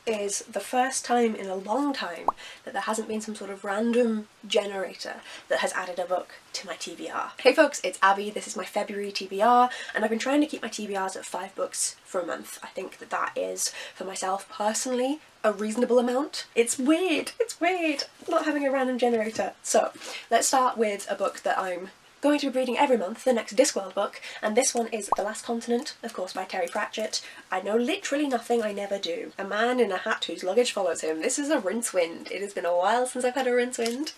is the first time in a long time that there hasn't been some sort of random generator that has added a book to my TBR. Hey folks, it's Abby. This is my February TBR, and I've been trying to keep my TBRs at 5 books for a month. I think that that is, for myself personally, a reasonable amount. It's weird not having a random generator. So let's start with a book that I'm going to be reading every month, the next Discworld book, and this one is The Last Continent, of course by Terry Pratchett. I know literally nothing, I never do. A man in a hat whose luggage follows him. This is a Rincewind. It has been a while since I've had a Rincewind,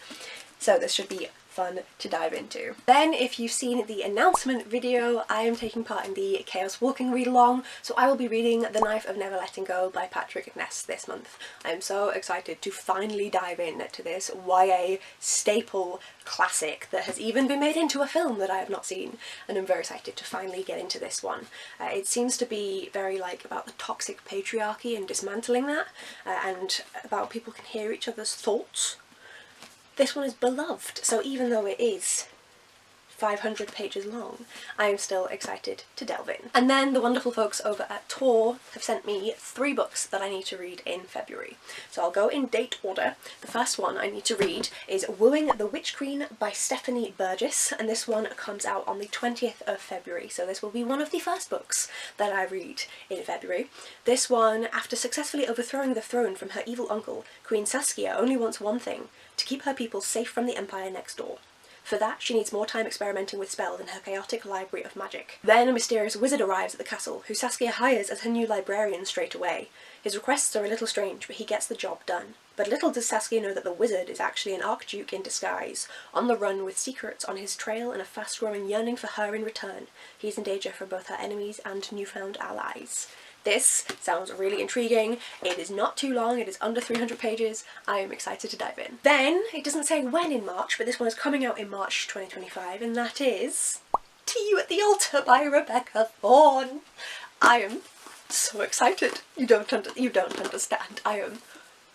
so this should be fun to dive into. Then, if you've seen the announcement video, I am taking part in the Chaos Walking read-along, so I will be reading The Knife of Never Letting Go by Patrick Ness this month. I am so excited to finally dive into this YA staple classic that has even been made into a film that I have not seen, and I'm very excited to finally get into this one. It seems to be very about the toxic patriarchy and dismantling that, and about people can hear each other's thoughts. This one is beloved, so even though it is 500 pages long, I am still excited to delve in. And then the wonderful folks over at Tor have sent me 3 books that I need to read in February. So I'll go in date order. The first one I need to read is Wooing the Witch Queen by Stephanie Burgess, and this one comes out on the 20th of February, so this will be one of the first books that I read in February. This one, after successfully overthrowing the throne from her evil uncle, Queen Saskia only wants one thing: to keep her people safe from the empire next door. For that, she needs more time experimenting with spells in her chaotic library of magic. Then a mysterious wizard arrives at the castle, who Saskia hires as her new librarian straight away. His requests are a little strange, but he gets the job done. But little does Saskia know that the wizard is actually an archduke in disguise, on the run with secrets on his trail and a fast-growing yearning for her in return. He's in danger for both her enemies and newfound allies. This sounds really intriguing. It is not too long, it is under 300 pages. I am excited to dive in. Then, it doesn't say when in March, but this one is coming out in March 2025, and that is To You at the Altar by Rebecca Thorne. I am so excited. You don't understand. I am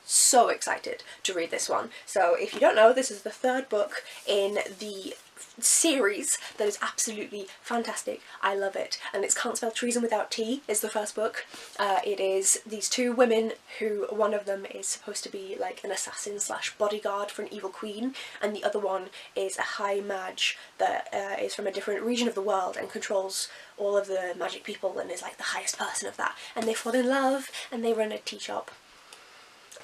so excited to read this one. So if you don't know, this is the 3rd book in the series that is absolutely fantastic. I love it, and it's Can't Spell Treason Without T is the first book. It is these 2 women who, one of them is supposed to be like an assassin slash bodyguard for an evil queen, and the other one is a high mage that is from a different region of the world and controls all of the magic people and is like the highest person of that, and they fall in love and they run a tea shop.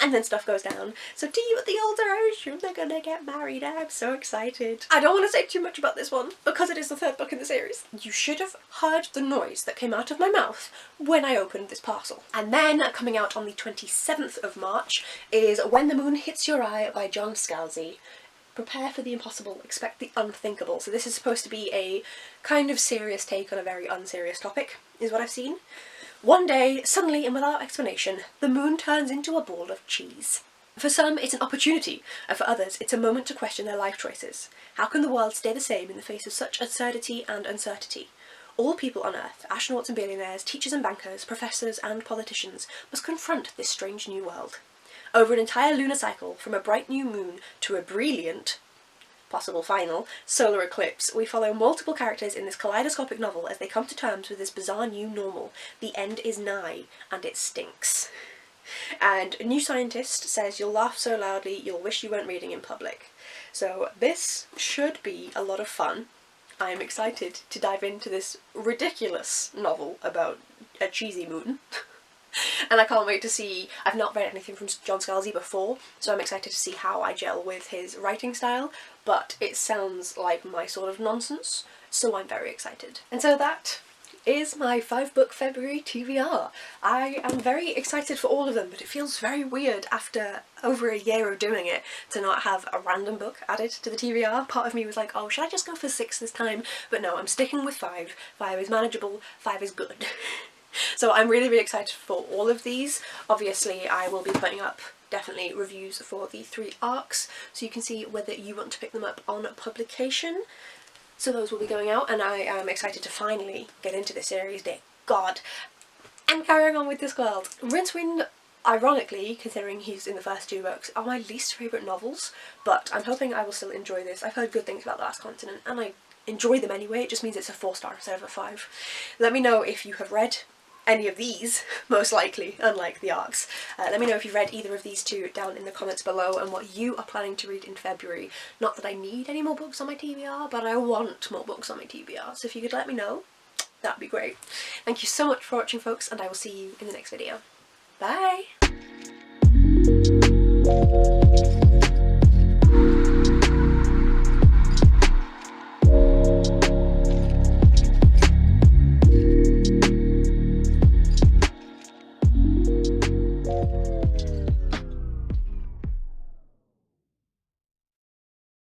And then stuff goes down. So To You at the Altar, I assume they're gonna get married. I'm so excited. I don't want to say too much about this one, because it is the 3rd book in the series. You should have heard the noise that came out of my mouth when I opened this parcel. And then, coming out on the 27th of March, is When the Moon Hits Your Eye by John Scalzi. Prepare for the impossible, expect the unthinkable. So this is supposed to be a kind of serious take on a very unserious topic, is what I've seen. One day, suddenly and without explanation, the moon turns into a ball of cheese. For some, it's an opportunity, and for others, it's a moment to question their life choices. How can the world stay the same in the face of such absurdity and uncertainty? All people on Earth, astronauts and billionaires, teachers and bankers, professors and politicians, must confront this strange new world. Over an entire lunar cycle, from a bright new moon to a brilliant, possible final, solar eclipse, we follow multiple characters in this kaleidoscopic novel as they come to terms with this bizarre new normal. The end is nigh, and it stinks. And a new scientist says you'll laugh so loudly you'll wish you weren't reading in public. So this should be a lot of fun. I am excited to dive into this ridiculous novel about a cheesy moon. And I can't wait to see. I've not read anything from John Scalzi before, so I'm excited to see how I gel with his writing style, but it sounds like my sort of nonsense, so I'm very excited. And so that is my 5-book February TBR. I am very excited for all of them, but it feels very weird after over a year of doing it to not have a random book added to the TBR. Part of me was like, oh, should I just go for 6 this time? But no, I'm sticking with 5. 5 is manageable, 5 is good. So I'm really, really excited for all of these. Obviously, I will be putting up definitely reviews for the 3 arcs, so you can see whether you want to pick them up on publication. So those will be going out, and I am excited to finally get into this series, dear God. And carrying on with Discworld. Rincewind, ironically, considering he's in the first 2 books, are my least favourite novels, but I'm hoping I will still enjoy this. I've heard good things about The Last Continent, and I enjoy them anyway. It just means it's a 4-star instead of a 5. Let me know if you have read any of these, most likely, unlike the arcs. Let me know if you've read either of these two down in the comments below and what you are planning to read in February. Not that I need any more books on my TBR, but I want more books on my TBR, so if you could let me know, that'd be great. Thank you so much for watching, folks, and I will see you in the next video. Bye!